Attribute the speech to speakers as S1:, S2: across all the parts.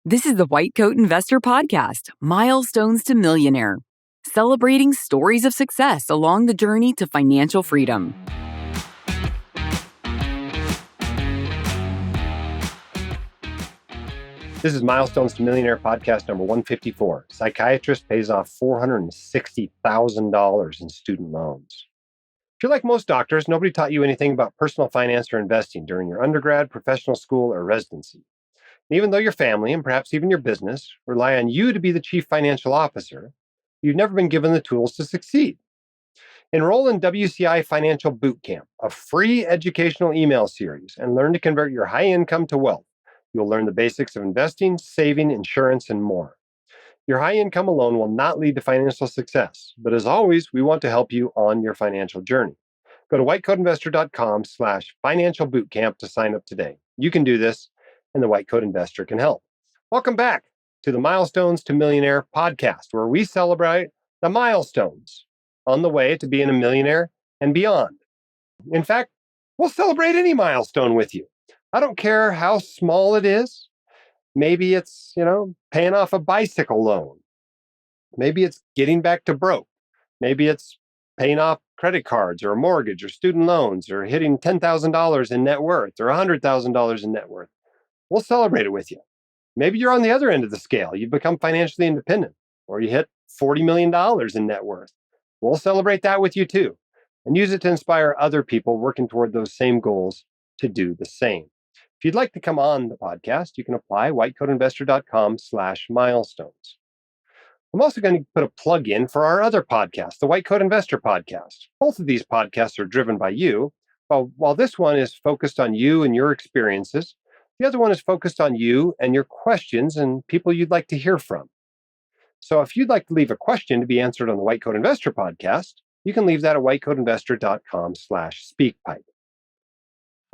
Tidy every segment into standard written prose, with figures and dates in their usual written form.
S1: This is the White Coat Investor Podcast, Milestones to Millionaire, celebrating stories of success along the journey to financial freedom.
S2: This is Milestones to Millionaire Podcast number 154. Psychiatrist pays off $460,000 in student loans. If you're like most doctors, nobody taught you anything about personal finance or investing during your undergrad, professional school, or residency. Even though your family, and perhaps even your business, rely on you to be the chief financial officer, you've never been given the tools to succeed. Enroll in WCI Financial Bootcamp, a free educational email series, and learn to convert your high income to wealth. You'll learn the basics of investing, saving, insurance, and more. Your high income alone will not lead to financial success, but as always, we want to help you on your financial journey. Go to whitecoatinvestor.com/financial bootcamp to sign up today. You can do this, and the White Coat Investor can help. Welcome back to the Milestones to Millionaire podcast, where we celebrate the milestones on the way to being a millionaire and beyond. In fact, we'll celebrate any milestone with you. I don't care how small it is. Maybe it's, paying off a bicycle loan. Maybe it's getting back to broke. Maybe it's paying off credit cards or a mortgage or student loans or hitting $10,000 in net worth or $100,000 in net worth. We'll celebrate it with you. Maybe you're on the other end of the scale. You've become financially independent, or you hit $40 million in net worth. We'll celebrate that with you too, and use it to inspire other people working toward those same goals to do the same. If you'd like to come on the podcast, you can apply whitecoatinvestor.com/milestones. I'm also going to put a plug in for our other podcast, the White Coat Investor Podcast. Both of these podcasts are driven by you. While this one is focused on you and your experiences, the other one is focused on you and your questions and people you'd like to hear from. So if you'd like to leave a question to be answered on the White Coat Investor Podcast, you can leave that at whitecoatinvestor.com/speakpipe.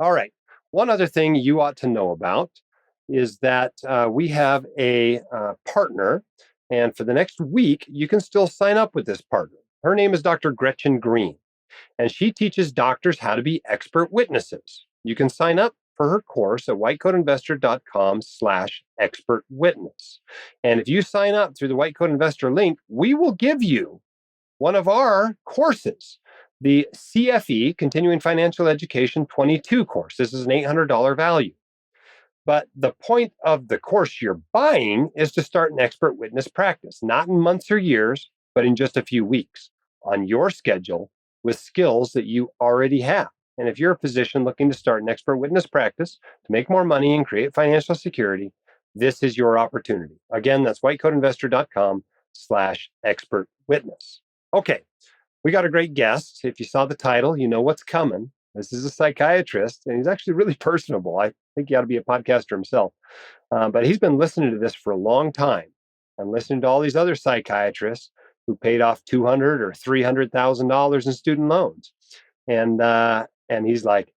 S2: All right. One other thing you ought to know about is that we have a partner, and for the next week, you can still sign up with this partner. Her name is Dr. Gretchen Green, and she teaches doctors how to be expert witnesses. You can sign up for her course at whitecoatinvestor.com/expert-witness. And if you sign up through the White Coat Investor link, we will give you one of our courses, the CFE, Continuing Financial Education 22 course. This is an $800 value. But the point of the course you're buying is to start an expert witness practice, not in months or years, but in just a few weeks on your schedule with skills that you already have. And if you're a physician looking to start an expert witness practice to make more money and create financial security, this is your opportunity. Again, that's whitecoatinvestor.com/expert-witness. Okay, we got a great guest. If you saw the title, you know what's coming. This is a psychiatrist, and he's actually really personable. I think he ought to be a podcaster himself. But he's been listening to this for a long time and listening to all these other psychiatrists who paid off $200,000 or $300,000 in student loans. And he's like,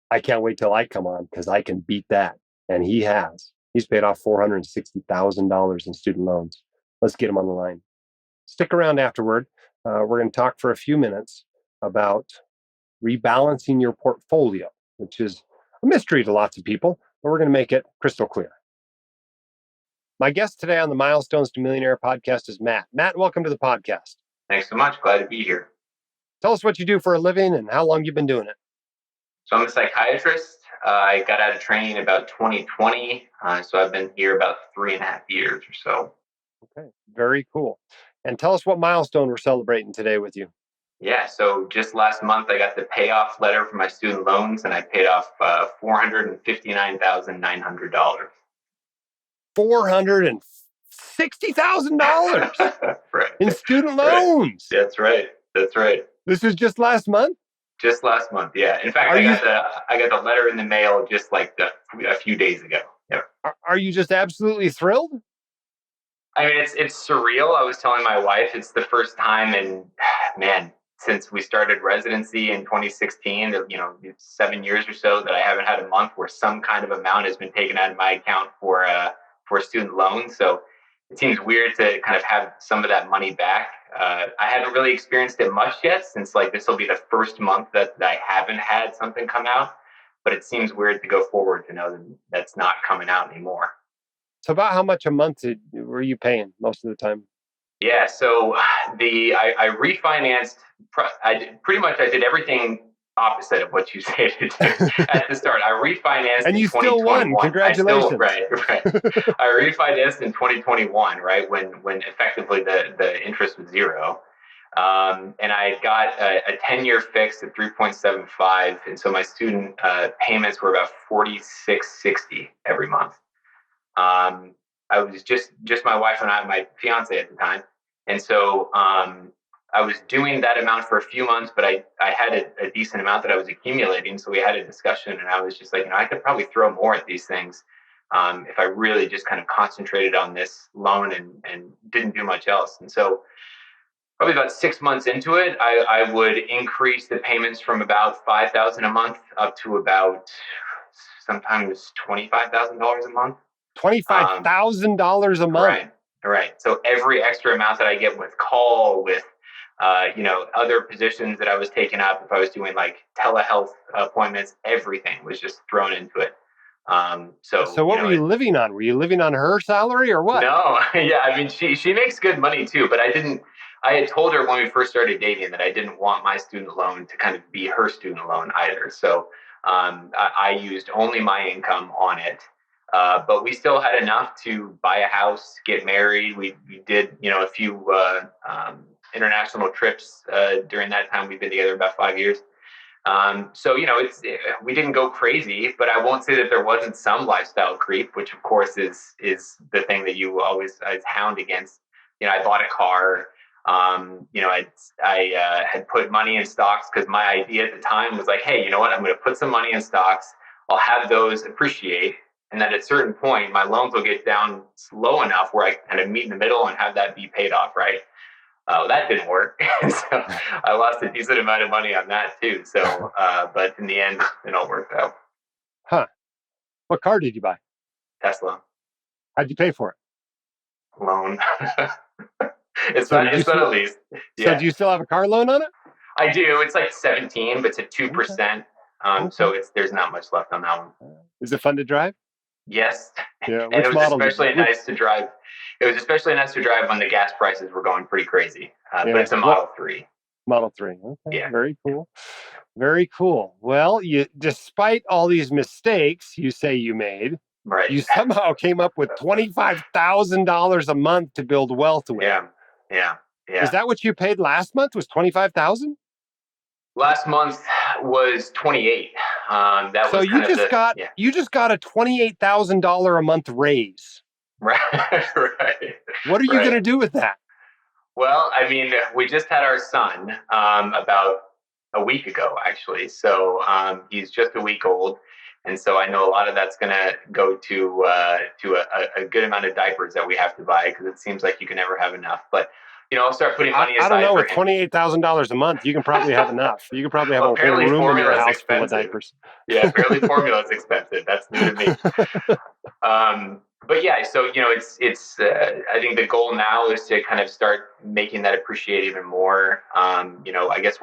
S2: I can't wait till I come on because I can beat that. And he has. He's paid off $460,000 in student loans. Let's get him on the line. Stick around afterward. We're going to talk for a few minutes about rebalancing your portfolio, which is a mystery to lots of people, but we're going to make it crystal clear. My guest today on the Milestones to Millionaire podcast is Matt. Matt, welcome to the podcast.
S3: Thanks so much. Glad to be here.
S2: Tell us what you do for a living and how long you've been doing it.
S3: So I'm a psychiatrist. I got out of training about 2020. So I've been here about 3.5 years or so.
S2: Okay, very cool. And tell us what milestone we're celebrating today with you.
S3: Yeah, so just last month, I got the payoff letter for my student loans, and I paid off $459,900.
S2: $460,000
S3: Right.
S2: in student loans.
S3: Right. That's right.
S2: This was just last month?
S3: Just last month, yeah. In fact, I got the letter in the mail just like a few days ago. Yep.
S2: Are you just absolutely thrilled?
S3: I mean, it's surreal. I was telling my wife, it's the first time since we started residency in 2016, 7 years or so, that I haven't had a month where some kind of amount has been taken out of my account for student loans. So it seems weird to kind of have some of that money back. I haven't really experienced it much yet, since this will be the first month that I haven't had something come out. But it seems weird to go forward to know that that's not coming out anymore.
S2: So about how much a month were you paying most of the time?
S3: Yeah, so I refinanced. I did everything opposite of what you said to do at the start. I refinanced
S2: And
S3: in
S2: you still won.
S3: 2021.
S2: Congratulations.
S3: Right. I refinanced in 2021, right when effectively the interest was zero. And I got a 10-year fix at 3.75, and so my student payments were about 46.60 every month. Um, I was just my wife and I, my fiance at the time, and so I was doing that amount for a few months, but I had a decent amount that I was accumulating. So we had a discussion, and I was just like, I could probably throw more at these things if I really just kind of concentrated on this loan and didn't do much else. And so probably about 6 months into it, I would increase the payments from about $5,000 a month up to about sometimes $25,000 a month.
S2: $25,000 a month.
S3: Right. So every extra amount that I get with call, with other positions that I was taking up, if I was doing like telehealth appointments, everything was just thrown into it.
S2: So what were you living on? Were you living on her salary or what?
S3: No, yeah. I mean, she makes good money too, but I had told her when we first started dating that I didn't want my student loan to kind of be her student loan either. So I used only my income on it. But we still had enough to buy a house, get married. We did, a few international trips during that time. We've been together about 5 years. So we didn't go crazy, but I won't say that there wasn't some lifestyle creep, which of course is the thing that you always hound against. I bought a car. I had put money in stocks because my idea at the time was like, hey, you know what? I'm going to put some money in stocks. I'll have those appreciate. And then at a certain point, my loans will get down low enough where I can kind of meet in the middle and have that be paid off, right? That didn't work. So I lost a decent amount of money on that too. So, but in the end, it all worked out.
S2: Huh. What car did you buy?
S3: Tesla.
S2: How'd you pay for it?
S3: Loan. It's not a lease.
S2: Yeah. So do you still have a car loan on it?
S3: I do. It's like 17, but it's at 2%. Okay. So there's not much left on that one.
S2: Is it fun to drive?
S3: Yes.
S2: Yeah.
S3: And it was especially nice to drive. It was especially nice to drive when the gas prices were going pretty crazy. But it's a Model 3.
S2: Model 3. Okay.
S3: Yeah.
S2: Very cool. Very cool. Well, despite all these mistakes you say you made,
S3: right,
S2: you somehow came up with $25,000 a month to build wealth with.
S3: Yeah.
S2: Is that what you paid last month? Was $25,000?
S3: Last month was 28. That
S2: so
S3: was
S2: you just got a $28,000 a month raise.
S3: Right.
S2: What are you going to do with that?
S3: Well, I mean, we just had our son about a week ago, actually. So he's just a week old. And so I know a lot of that's going to go to a good amount of diapers that we have to buy because it seems like you can never have enough. But I'll start putting money aside.
S2: I don't know. With $28,000 a month, you can probably have enough. You can probably have a whole room in your house full of diapers.
S3: Yeah, apparently formula is expensive. That's new to me. But yeah, so it's. I think the goal now is to kind of start making that appreciate even more. I guess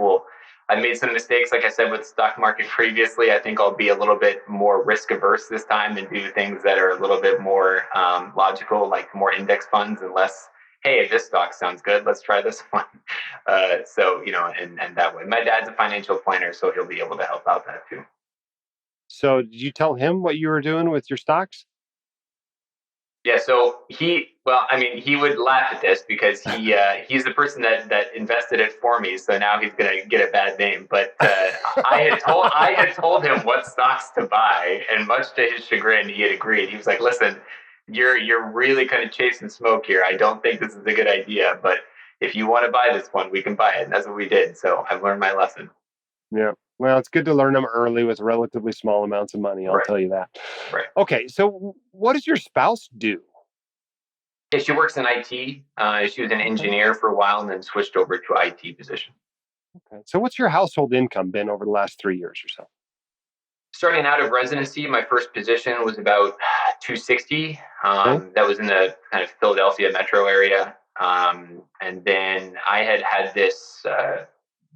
S3: I made some mistakes, like I said, with the stock market previously. I think I'll be a little bit more risk averse this time and do things that are a little bit more logical, like more index funds and less, hey, this stock sounds good, let's try this one. And that way. My dad's a financial planner, so he'll be able to help out that too.
S2: So did you tell him what you were doing with your stocks?
S3: Yeah, so he would laugh at this because he's the person that invested it for me. So now he's gonna get a bad name. But I had told him what stocks to buy, and much to his chagrin, he had agreed. He was like, "Listen, you're really kind of chasing smoke here. I don't think this is a good idea, but if you want to buy this one, we can buy it." And that's what we did. So I've learned my lesson.
S2: Yeah. Well, it's good to learn them early with relatively small amounts of money. I'll tell you that.
S3: Right.
S2: Okay. So what does your spouse do?
S3: Yeah, she works in IT. She was an engineer for a while and then switched over to IT position.
S2: Okay. So what's your household income been over the last 3 years or so?
S3: Starting out of residency, my first position was about $260. That was in the kind of Philadelphia metro area. And then I had this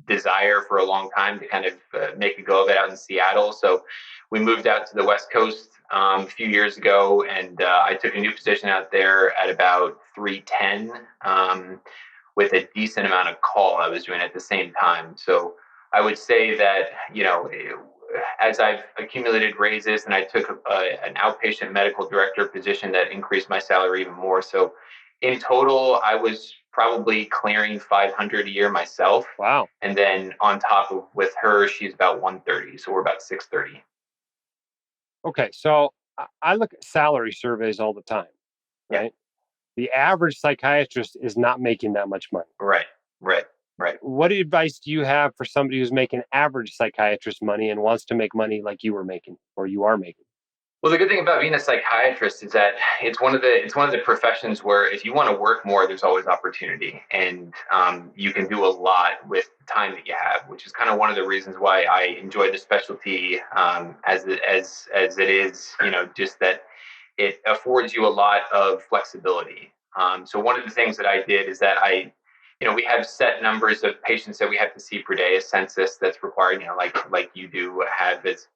S3: desire for a long time to kind of make a go of it out in Seattle. So we moved out to the West Coast a few years ago, and I took a new position out there at about 310 with a decent amount of call I was doing at the same time. So I would say that, as I've accumulated raises and I took an outpatient medical director position that increased my salary even more. So in total, I was probably clearing 500 a year myself.
S2: Wow.
S3: And then on top of with her, she's about 130. So we're about 630.
S2: Okay. So I look at salary surveys all the time, right?
S3: Yeah.
S2: The average psychiatrist is not making that much money.
S3: Right.
S2: What advice do you have for somebody who's making average psychiatrist money and wants to make money like you were making or you are making?
S3: Well, the good thing about being a psychiatrist is that it's one of the professions where if you want to work more, there's always opportunity, and you can do a lot with the time that you have, which is kind of one of the reasons why I enjoy the specialty as it is. Just that it affords you a lot of flexibility. So one of the things that I did is that we have set numbers of patients that we have to see per day, a census that's required, like you do have as,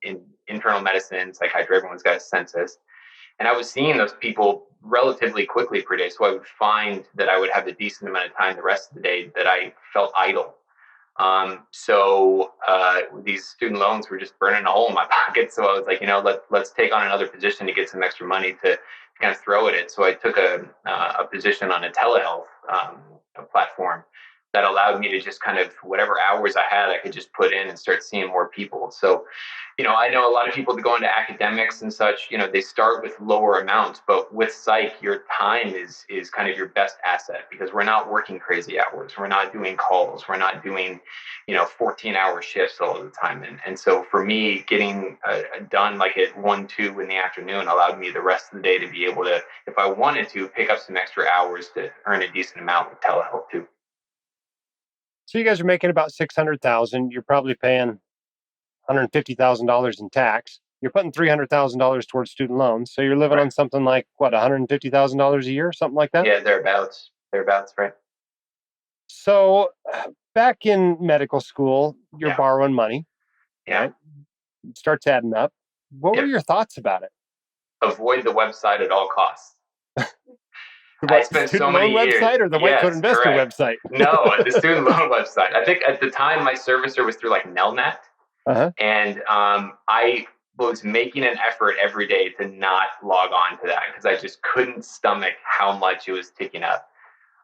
S3: in internal medicine, psychiatry, everyone's got a census. And I was seeing those people relatively quickly per day. So I would find that I would have a decent amount of time the rest of the day that I felt idle. So these student loans were just burning a hole in my pocket. So I was like, let's take on another position to get some extra money to kind of throw at it. So I took a position on a telehealth platform that allowed me to just kind of whatever hours I had, I could just put in and start seeing more people. So, I know a lot of people that go into academics and such, they start with lower amounts, but with psych, your time is kind of your best asset because we're not working crazy hours. We're not doing calls. We're not doing, 14-hour shifts all the time. And so for me, getting done like at 1, 2 in the afternoon allowed me the rest of the day to be able to, if I wanted to, pick up some extra hours to earn a decent amount with telehealth too.
S2: So you guys are making about $600,000. You're probably paying $150,000 in tax. You're putting $300,000 towards student loans. So you're living on something like what, $150,000 a year, something like that?
S3: Yeah, thereabouts, right?
S2: So back in medical school, you're borrowing money.
S3: Yeah.
S2: Right? It starts adding up. What were your thoughts about it?
S3: Avoid the website at all costs.
S2: I spent student loan website or the White Coat Investor website?
S3: No, the student loan website. I think at the time my servicer was through like Nelnet. And I was making an effort every day to not log on to that because I just couldn't stomach how much it was ticking up.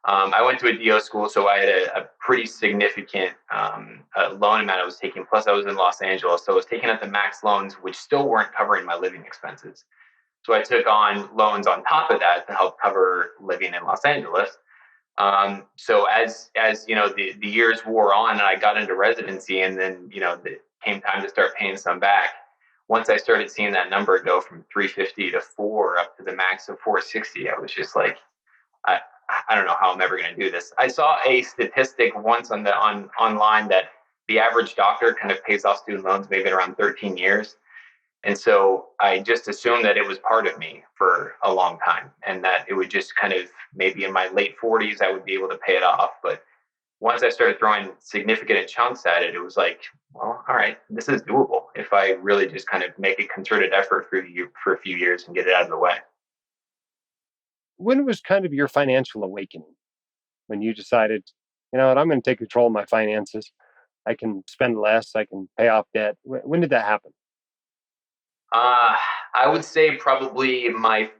S3: I went to a DO school, so I had a pretty significant loan amount I was taking. Plus, I was in Los Angeles, so I was taking out the max loans, which still weren't covering my living expenses. So I took on loans on top of that to help cover living in Los Angeles. So as the years wore on and I got into residency and then, it came time to start paying some back. Once I started seeing that number go from 350 to 4 up to the max of 460, I was just like, I don't know how I'm ever going to do this. I saw a statistic once online that the average doctor kind of pays off student loans maybe around 13 years. And so I just assumed that it was part of me for a long time and that it would just kind of maybe in my late 40s, I would be able to pay it off. But once I started throwing significant chunks at it, it was like, well, all right, this is doable if I really just kind of make a concerted effort for a few years and get it out of the way.
S2: When was kind of your financial awakening? When you decided, you know what, I'm going to take control of my finances. I can spend less. I can pay off debt. When did that happen?
S3: I would say probably my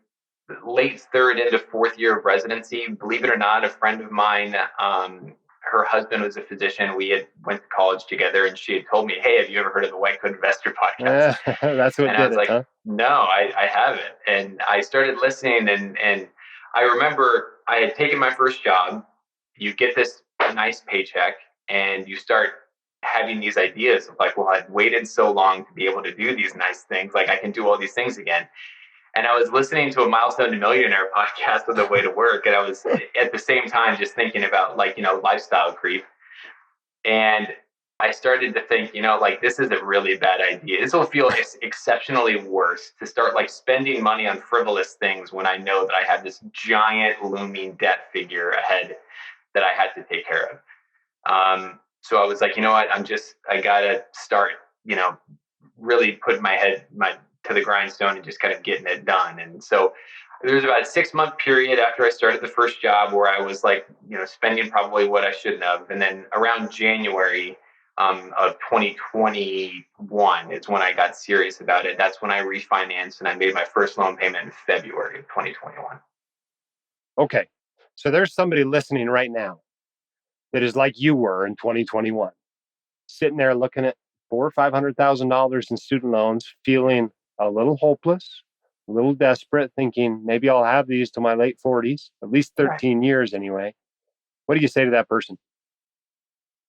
S3: late third into fourth year of residency. Believe it or not, a friend of mine, her husband was a physician. We had went to college together, and she had told me, "Hey, have you ever heard of the White Coat Investor podcast?"
S2: That's what
S3: and
S2: did
S3: I was
S2: it,
S3: like,
S2: huh?
S3: "No, I haven't." And I started listening, and I remember I had taken my first job. You get this nice paycheck, and you start having these ideas of like, well, I've waited so long to be able to do these nice things. Like I can do all these things again. And I was listening to a Milestone to Millionaire podcast on the way to work. And I was at the same time just thinking about lifestyle creep. And I started to think, this is a really bad idea. This will feel exceptionally worse to start spending money on frivolous things when I know that I have this giant looming debt figure ahead that I had to take care of. So I was like, you know what, I gotta start, really putting my to the grindstone and just kind of getting it done. And so there was about a 6-month period after I started the first job where I was like, spending probably what I shouldn't have. And then around January of 2021 is when I got serious about it. That's when I refinanced and I made my first loan payment in February of 2021.
S2: Okay. So there's somebody listening right now that is like you were in 2021, sitting there looking at $400,000 or $500,000 in student loans, feeling a little hopeless, a little desperate, thinking maybe I'll have these till my late 40s, at least 13 years anyway. What do you say to that person?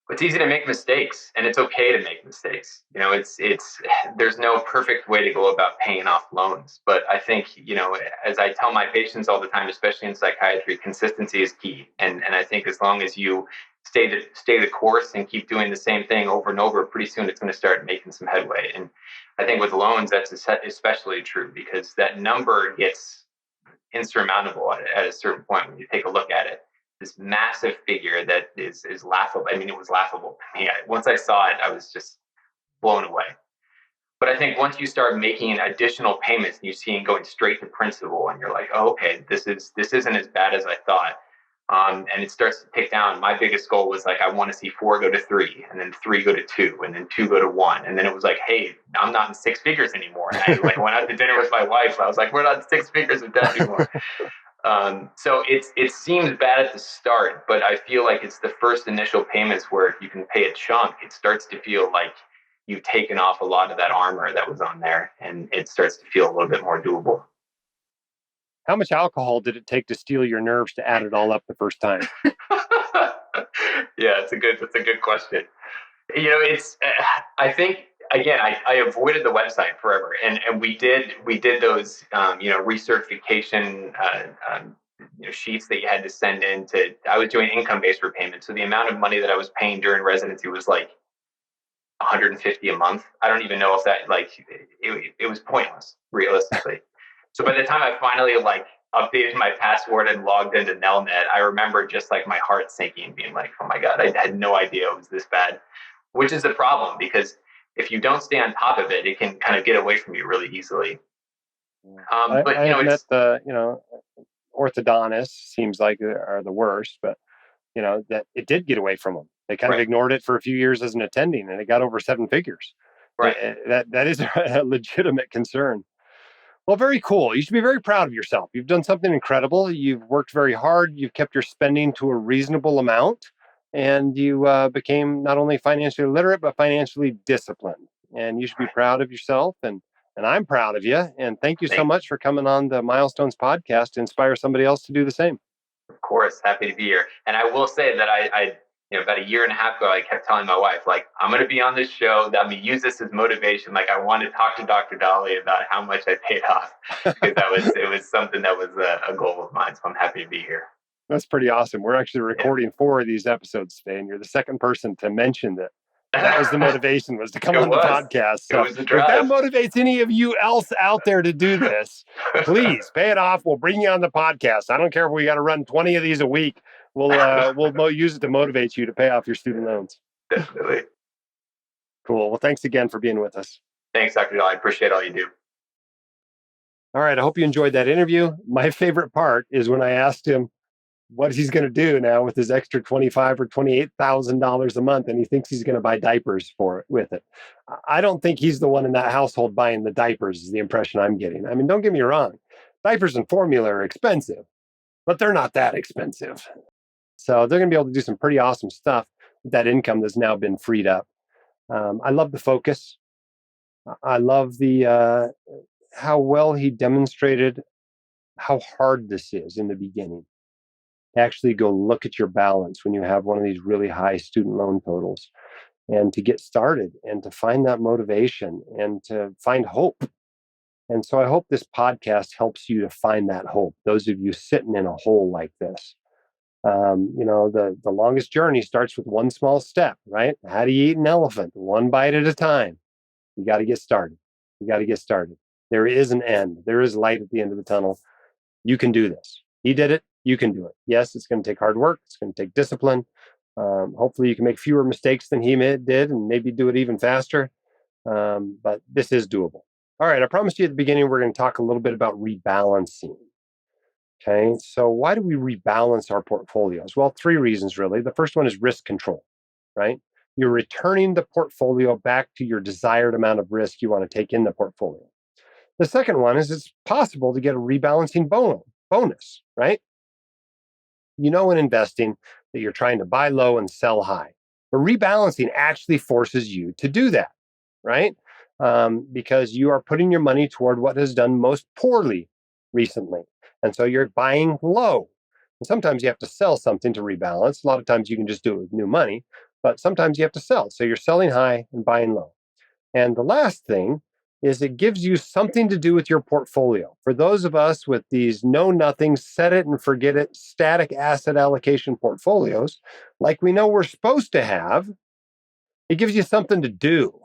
S3: It's easy to make mistakes, and it's okay to make mistakes. It's there's no perfect way to go about paying off loans. But I think, as I tell my patients all the time, especially in psychiatry, consistency is key. And I think as long as you stay the course and keep doing the same thing over and over, pretty soon it's going to start making some headway. And I think with loans, that's especially true because that number gets insurmountable at a certain point when you take a look at it. This massive figure that is laughable. I mean, it was laughable to me. Once I saw it, I was just blown away. But I think once you start making additional payments and you see it going straight to principal and you're like, oh, okay, this isn't as bad as I thought. And it starts to tick down. My biggest goal was like, I want to see 4 go to 3 and then 3 go to 2 and then 2 go to 1. And then it was like, hey, I'm not in 6 figures anymore. And I went out to dinner with my wife. I was like, we're not in 6 figures with that anymore. So it seems bad at the start, but I feel like it's the first initial payments where if you can pay a chunk, it starts to feel like you've taken off a lot of that armor that was on there, and it starts to feel a little bit more doable.
S2: How much alcohol did it take to steel your nerves to add it all up the first time?
S3: Yeah, it's a good question. I think, again, I avoided the website forever, and we did those recertification sheets that you had to send in to. I was doing income-based repayment, so the amount of money that I was paying during residency was like $150 a month. I don't even know if that it was pointless realistically. So by the time I finally updated my password and logged into Nelnet, I remember just like my heart sinking, being like, oh my God, I had no idea it was this bad, which is the problem because if you don't stay on top of it, it can kind of get away from you really easily.
S2: I admit the orthodontists seems like are the worst, but that it did get away from them. They kind of ignored it for a few years as an attending, and it got over 7 figures.
S3: Right.
S2: That is a legitimate concern. Well, very cool. You should be very proud of yourself. You've done something incredible. You've worked very hard. You've kept your spending to a reasonable amount, and you became not only financially literate but financially disciplined. And you should be proud of yourself. And I'm proud of you. And thank you so much for coming on the Milestones podcast to inspire somebody else to do the same.
S3: Of course, happy to be here. And I will say that I about a year and a half ago, I kept telling my wife, I'm going to be on this show. I'm going to use this as motivation. I want to talk to Dr. Dolly about how much I paid off because it was something that was a goal of mine. So I'm happy to be here.
S2: That's pretty awesome. We're actually recording 4 of these episodes today, and you're the second person to mention that. That was the motivation, was to come on the podcast. So if that motivates any of you else out there to do this, please pay it off. We'll bring you on the podcast. I don't care if we got to run 20 of these a week. We'll use it to motivate you to pay off your student loans.
S3: Definitely.
S2: Cool. Well, thanks again for being with us.
S3: Thanks, Dr. Dahl. I appreciate all you do.
S2: All right. I hope you enjoyed that interview. My favorite part is when I asked him what he's going to do now with his extra $25,000 or $28,000 a month, and he thinks he's going to buy diapers with it. I don't think he's the one in that household buying the diapers, is the impression I'm getting. I mean, don't get me wrong. Diapers and formula are expensive, but they're not that expensive. So they're going to be able to do some pretty awesome stuff with that income that's now been freed up. I love the focus. I love the how well he demonstrated how hard this is in the beginning. Actually go look at your balance when you have one of these really high student loan totals and to get started and to find that motivation and to find hope. And so I hope this podcast helps you to find that hope. Those of you sitting in a hole like this. The longest journey starts with one small step, right? How do you eat an elephant? One bite at a time. You got to get started. There is an end. There is light at the end of the tunnel. You can do this. He did it. You can do it. Yes, it's going to take hard work. It's going to take discipline. Hopefully you can make fewer mistakes than he did and maybe do it even faster. But this is doable. All right, I promised you at the beginning we're going to talk a little bit about rebalancing. Okay, so why do we rebalance our portfolios? Well, three reasons really. The first one is risk control, right? You're returning the portfolio back to your desired amount of risk you want to take in the portfolio. The second one is it's possible to get a rebalancing bonus, right? You know, in investing that you're trying to buy low and sell high. But rebalancing actually forces you to do that, right? Because you are putting your money toward what has done most poorly recently. And so you're buying low. And sometimes you have to sell something to rebalance. A lot of times you can just do it with new money, but sometimes you have to sell. So you're selling high and buying low. And the last thing is it gives you something to do with your portfolio. For those of us with these know nothing, set it and forget it, static asset allocation portfolios, like we know we're supposed to have, it gives you something to do.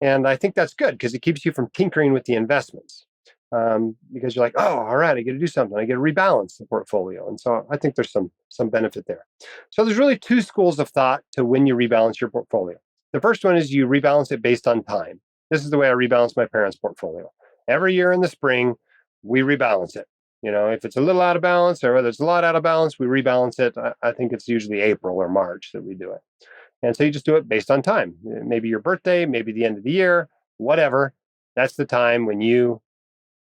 S2: And I think that's good because it keeps you from tinkering with the investments. Because you're like, oh, all right, I get to do something. I get to rebalance the portfolio. And so I think there's some benefit there. So there's really two schools of thought to when you rebalance your portfolio. The first one is you rebalance it based on time. This is the way I rebalance my parents' portfolio. Every year in the spring, we rebalance it. You know, if it's a little out of balance or whether it's a lot out of balance, we rebalance it. I think it's usually April or March that we do it. And so you just do it based on time. Maybe your birthday, maybe the end of the year, whatever. That's the time when you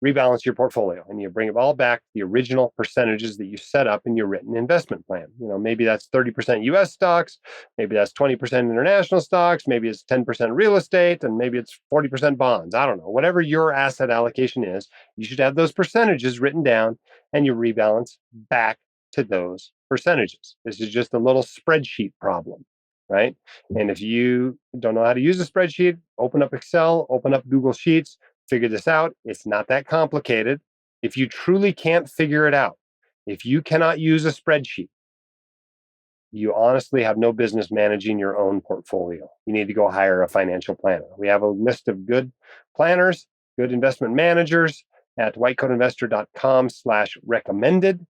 S2: rebalance your portfolio and you bring it all back to the original percentages that you set up in your written investment plan. You know, maybe that's 30% US stocks, maybe that's 20% international stocks, maybe it's 10% real estate, and maybe it's 40% bonds. I don't know. Whatever your asset allocation is, you should have those percentages written down and you rebalance back to those percentages. This is just a little spreadsheet problem, right? And if you don't know how to use a spreadsheet, open up Excel, open up Google Sheets, figure this out. It's not that complicated. If you truly can't figure it out, if you cannot use a spreadsheet, you honestly have no business managing your own portfolio. You need to go hire a financial planner. We have a list of good planners, good investment managers at whitecoatinvestor.com/recommended.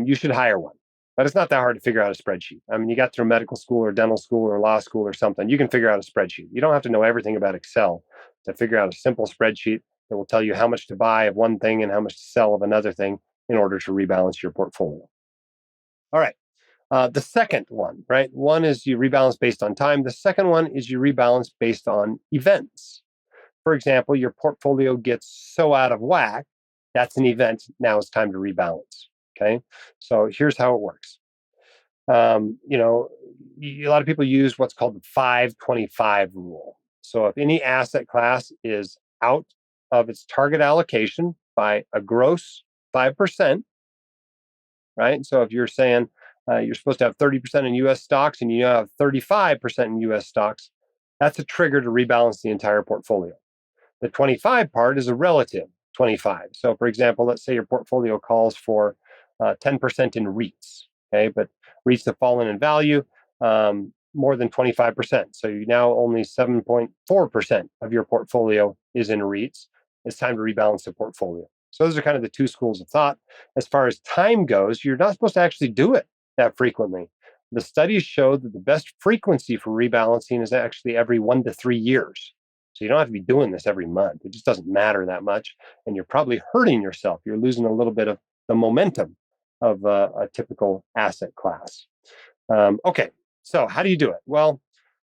S2: You should hire one. But it's not that hard to figure out a spreadsheet. I mean, you got through medical school or dental school or law school or something. You can figure out a spreadsheet. You don't have to know everything about Excel to figure out a simple spreadsheet that will tell you how much to buy of one thing and how much to sell of another thing in order to rebalance your portfolio. All right. The second one, right? One is you rebalance based on time. The second one is you rebalance based on events. For example, your portfolio gets so out of whack, that's an event. Now it's time to rebalance. Okay. So here's how it works. You know, a lot of people use what's called the 5-25 rule. So if any asset class is out of its target allocation by a gross 5%, right? So if you're saying you're supposed to have 30% in US stocks and you now have 35% in US stocks, that's a trigger to rebalance the entire portfolio. The 25 part is a relative 25. So for example, let's say your portfolio calls for 10% in REITs, okay? But REITs have fallen in value more than 25%. So you now only 7.4% of your portfolio is in REITs. It's time to rebalance the portfolio. So those are kind of the two schools of thought. As far as time goes, you're not supposed to actually do it that frequently. The studies show that the best frequency for rebalancing is actually every 1 to 3 years. So you don't have to be doing this every month. It just doesn't matter that much. And you're probably hurting yourself. You're losing a little bit of the momentum of a typical asset class. Okay, so how do you do it? Well,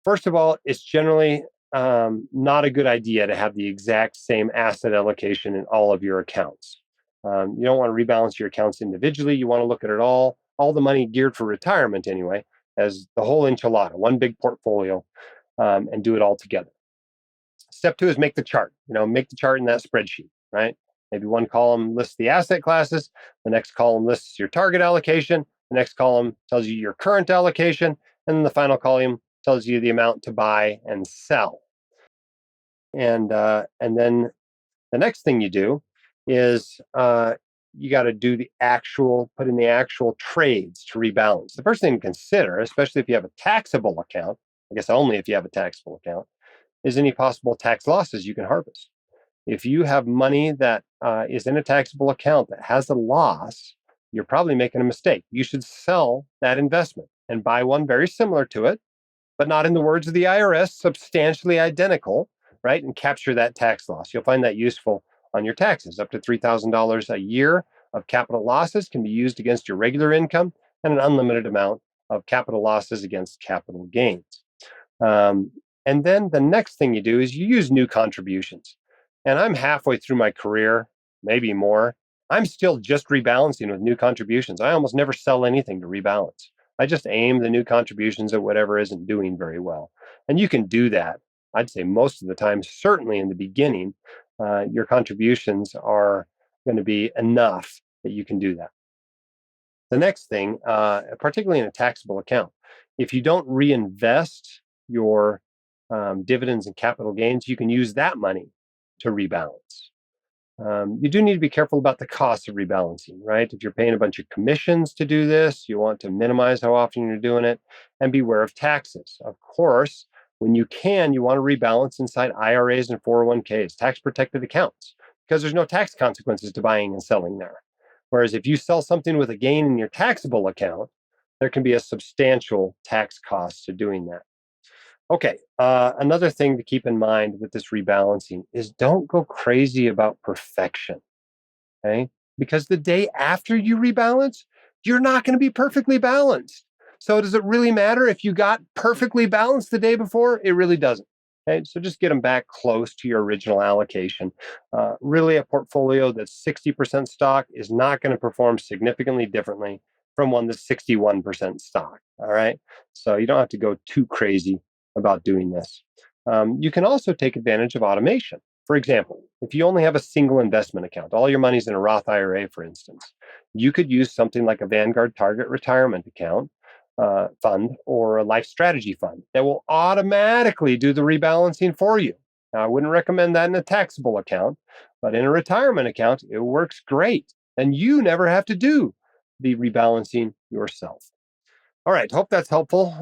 S2: first of all, it's generally not a good idea to have the exact same asset allocation in all of your accounts. You don't want to rebalance your accounts individually. You want to look at it all the money geared for retirement anyway, as the whole enchilada, one big portfolio, and do it all together. Step 2 is make the chart. You know, make the chart in that spreadsheet, right? Maybe one column lists the asset classes, the next column lists your target allocation, the next column tells you your current allocation, and then the final column tells you the amount to buy and sell. And then the next thing you do is you got to do put in the actual trades to rebalance. The first thing to consider, especially if you have a taxable account, I guess only if you have a taxable account, is any possible tax losses you can harvest. If you have money that is in a taxable account that has a loss, you're probably making a mistake. You should sell that investment and buy one very similar to it, but not in the words of the IRS, substantially identical, right? And capture that tax loss. You'll find that useful on your taxes. Up to $3,000 a year of capital losses can be used against your regular income, and an unlimited amount of capital losses against capital gains. And then the next thing you do is you use new contributions. And I'm halfway through my career, maybe more. I'm still just rebalancing with new contributions. I almost never sell anything to rebalance. I just aim the new contributions at whatever isn't doing very well. And you can do that, I'd say most of the time, certainly in the beginning, your contributions are going to be enough that you can do that. The next thing, particularly in a taxable account, if you don't reinvest your dividends and capital gains, you can use that money to rebalance. You do need to be careful about the cost of rebalancing, right? If you're paying a bunch of commissions to do this, you want to minimize how often you're doing it and beware of taxes. Of course, when you can, you want to rebalance inside IRAs and 401ks, tax protected accounts, because there's no tax consequences to buying and selling there. Whereas if you sell something with a gain in your taxable account, there can be a substantial tax cost to doing that. Okay, another thing to keep in mind with this rebalancing is don't go crazy about perfection, okay? Because the day after you rebalance, you're not going to be perfectly balanced. So does it really matter if you got perfectly balanced the day before? It really doesn't. Okay, so just get them back close to your original allocation. Really, a portfolio that's 60% stock is not going to perform significantly differently from one that's 61% stock. All right, so you don't have to go too crazy about doing this. You can also take advantage of automation. For example, if you only have a single investment account, all your money's in a Roth IRA, for instance, you could use something like a Vanguard Target Retirement Account fund or a life strategy fund that will automatically do the rebalancing for you. Now, I wouldn't recommend that in a taxable account, but in a retirement account, it works great. And you never have to do the rebalancing yourself. All right, hope that's helpful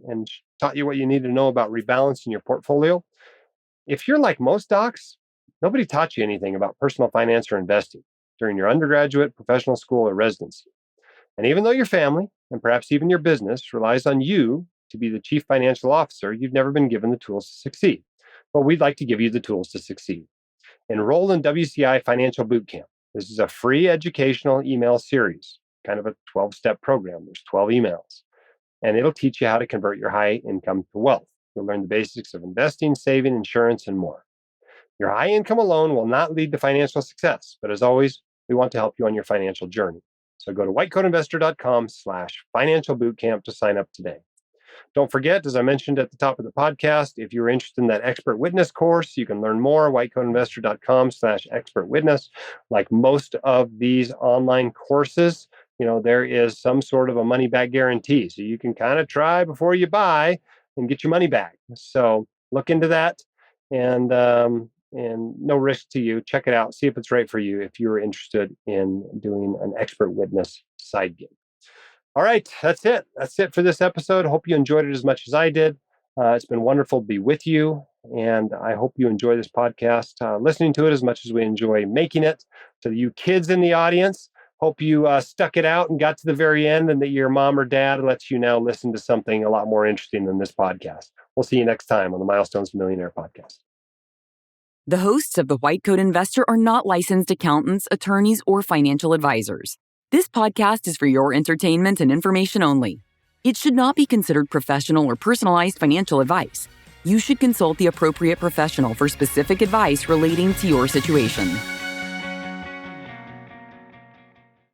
S2: and taught you what you need to know about rebalancing your portfolio. If you're like most docs, nobody taught you anything about personal finance or investing during your undergraduate, professional school, or residency. And even though your family, and perhaps even your business, relies on you to be the chief financial officer, you've never been given the tools to succeed. Well, we'd like to give you the tools to succeed. Enroll in WCI Financial Bootcamp. This is a free educational email series, kind of a 12-step program. There's 12 emails. And it'll teach you how to convert your high income to wealth. You'll learn the basics of investing, saving, insurance, and more. Your high income alone will not lead to financial success. But as always, we want to help you on your financial journey. So go to whitecoatinvestor.com/financial bootcamp to sign up today. Don't forget, as I mentioned at the top of the podcast, if you're interested in that expert witness course, you can learn more at whitecoatinvestor.com/expert witness. Like most of these online courses, there is some sort of a money back guarantee. So you can kind of try before you buy and get your money back. So look into that and no risk to you. Check it out. See if it's right for you if you're interested in doing an expert witness side gig. All right, that's it. That's it for this episode. Hope you enjoyed it as much as I did. It's been wonderful to be with you, and I hope you enjoy this podcast, listening to it as much as we enjoy making it. To you kids in the audience, hope you stuck it out and got to the very end, and that your mom or dad lets you now listen to something a lot more interesting than this podcast. We'll see you next time on the Milestones to Millionaire podcast.
S1: The hosts of The White Coat Investor are not licensed accountants, attorneys, or financial advisors. This podcast is for your entertainment and information only. It should not be considered professional or personalized financial advice. You should consult the appropriate professional for specific advice relating to your situation.